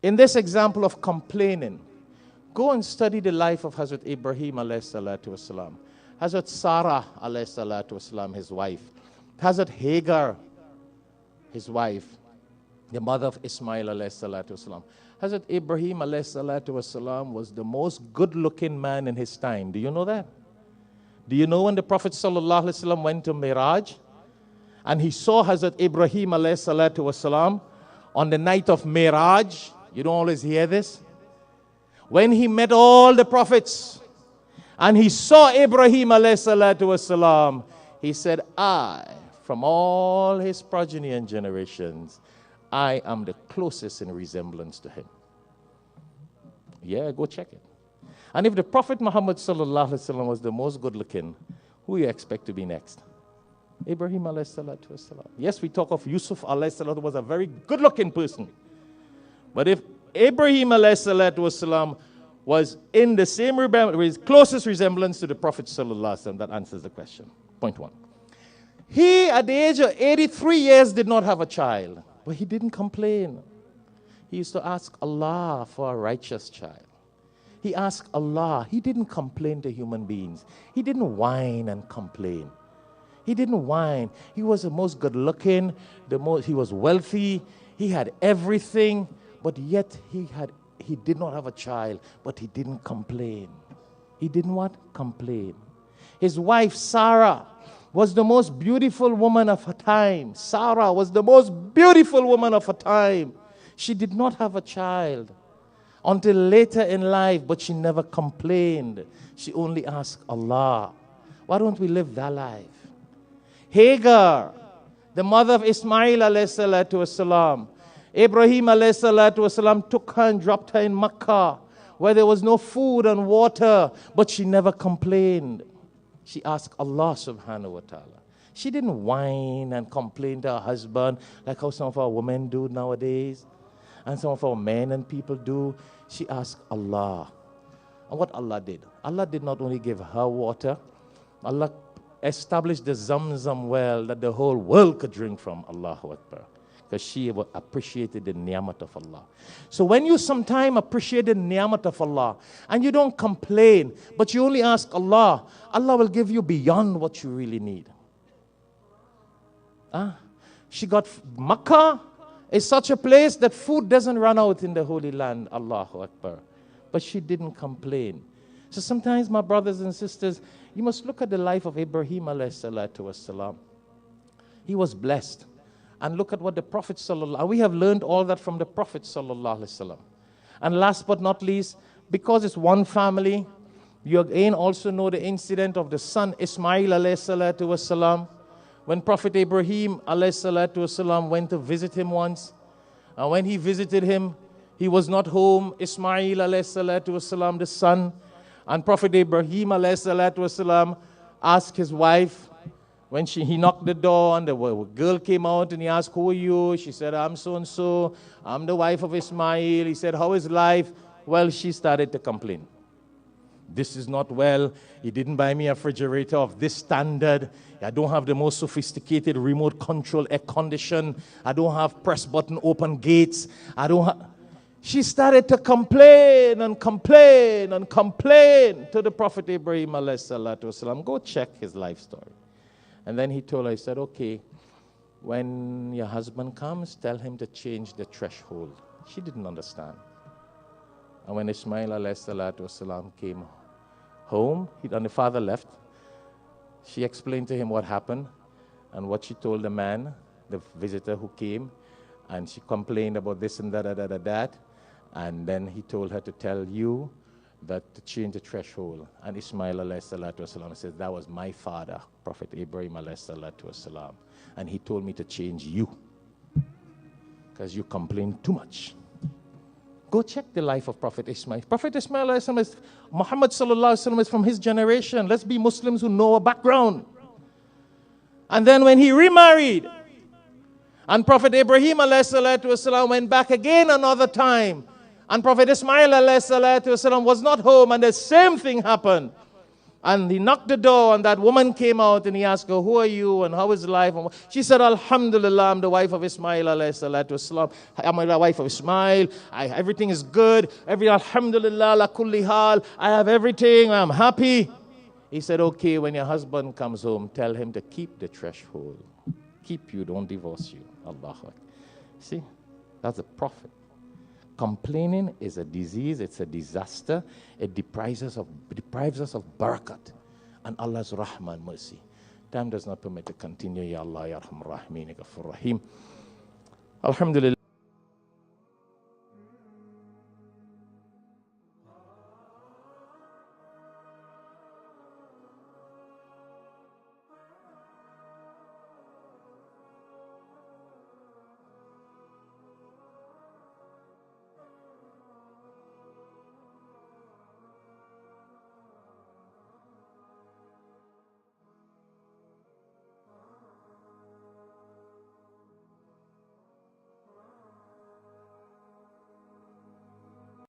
In this example of complaining, go and study the life of Hazrat Ibrahim alayhi salatu wasalam, Hazrat Sarah alayhi salatu wasalam, his wife, Hazrat Hagar, his wife, the mother of Ismail alayhi salatu wasalam. Hazrat Ibrahim alayhi salatu wasalam was the most good-looking man in his time. Do you know that? Do you know when the Prophet sallallahu alaihi wasallam went to Miraj and he saw Hazrat Ibrahim alayhi salatu wasalam on the night of Miraj? You don't always hear this. When he met all the prophets and he saw Ibrahim alayhi salatu wasalam, he said, from all his progeny and generations, I am the closest in resemblance to him. Yeah, go check it. And if the Prophet Muhammad sallallahu alaihi wasallam was the most good looking, who you expect to be next? Ibrahim alayhi salatu wasalam. Yes, we talk of Yusuf alayhi salatu was a very good looking person. But if Ibrahim alayhi salatu wasalam was in the same closest resemblance to the Prophet sallallahu alaihi wasallam, that answers the question. Point one. He, at the age of 83 years, did not have a child. But he didn't complain. He used to ask Allah for a righteous child. He asked Allah. He didn't complain to human beings. He didn't whine and complain. He didn't whine. He was the most good-looking, he was wealthy, he had everything, but yet he did not have a child, but he didn't complain. He didn't what? Complain. His wife, Sarah, was the most beautiful woman of her time. Sarah was the most beautiful woman of her time. She did not have a child until later in life, but she never complained. She only asked Allah. Why don't we live that life? Hagar, the mother of Ismail alayhi salatu wasalam, Ibrahim alayhi salatu wasalam took her and dropped her in Makkah, where there was no food and water, but she never complained. She asked Allah subhanahu wa ta'ala. She didn't whine and complain to her husband like how some of our women do nowadays and some of our men and people do. She asked Allah. And what Allah did? Allah did not only give her water, Allah established the Zamzam well that the whole world could drink from. Allahu Akbar. Because she appreciated the ni'mat of Allah. So when you sometime appreciate the ni'mat of Allah and you don't complain, but you only ask Allah, Allah will give you beyond what you really need. She got Makkah is such a place that food doesn't run out in the Holy Land. Allahu Akbar. But she didn't complain. So sometimes, my brothers and sisters, you must look at the life of Ibrahim alayhi salatu wasalam. He was blessed. And look at what the Prophet sallallahu, we have learned all that from the Prophet sallallahu alaihi wasallam. And last but not least, because it's one family, you again also know the incident of the son Ismail alayhi salatu wasalam. When Prophet Ibrahim alayhi salatu wasalam went to visit him once, and when he visited him, he was not home. Ismail alayhi salatu wasalam, the son, and Prophet Ibrahim alayhi salatu wasalam asked his wife, when he knocked the door and the girl came out and he asked, who are you? She said, I'm so-and-so. I'm the wife of Ismail. He said, how is life? Well, she started to complain. This is not well. He didn't buy me a refrigerator of this standard. I don't have the most sophisticated remote control air condition. I don't have press button open gates. She started to complain and complain and complain to the Prophet Ibrahim alayhi salatu wasalam. Go check his life story. And then he told her, he said, okay, when your husband comes, tell him to change the threshold. She didn't understand. And when Ismail alayhi salatu wasalam came home, and the father left, she explained to him what happened and what she told the man, the visitor who came, and she complained about this and that. And then he told her to tell you that to change the threshold. And Ismail alayhi salatu wasalam says, that was my father, Prophet Ibrahim alayhi salatu wasalam. And he told me to change you because you complain too much. Go check the life of Prophet Ismail. Prophet Ismail alayhi salam is, Muhammad sallallahu alaihi wasallam is from his generation. Let's be Muslims who know a background. And then when he remarried, and Prophet Ibrahim alayhi salatu wasalam went back again another time, and Prophet Ismail alayhi salatu wasalam was not home, and the same thing happened. And he knocked the door, and that woman came out, and he asked her, who are you, and how is life? And she said, Alhamdulillah, I'm the wife of Ismail, alayhi salatu wasalam. I'm the wife of Ismail. Everything is good. Alhamdulillah, la kulli hal. I have everything. I'm happy. He said, okay, when your husband comes home, tell him to keep the threshold. Keep you, don't divorce you. Allahu Akbar. See, that's the Prophet. Complaining is a disease, it's a disaster. It deprives us of barakat and Allah's rahmah and mercy. Time does not permit to continue. Ya Allah, Ya Rahman Rahim, Ghafur Rahim. Alhamdulillah.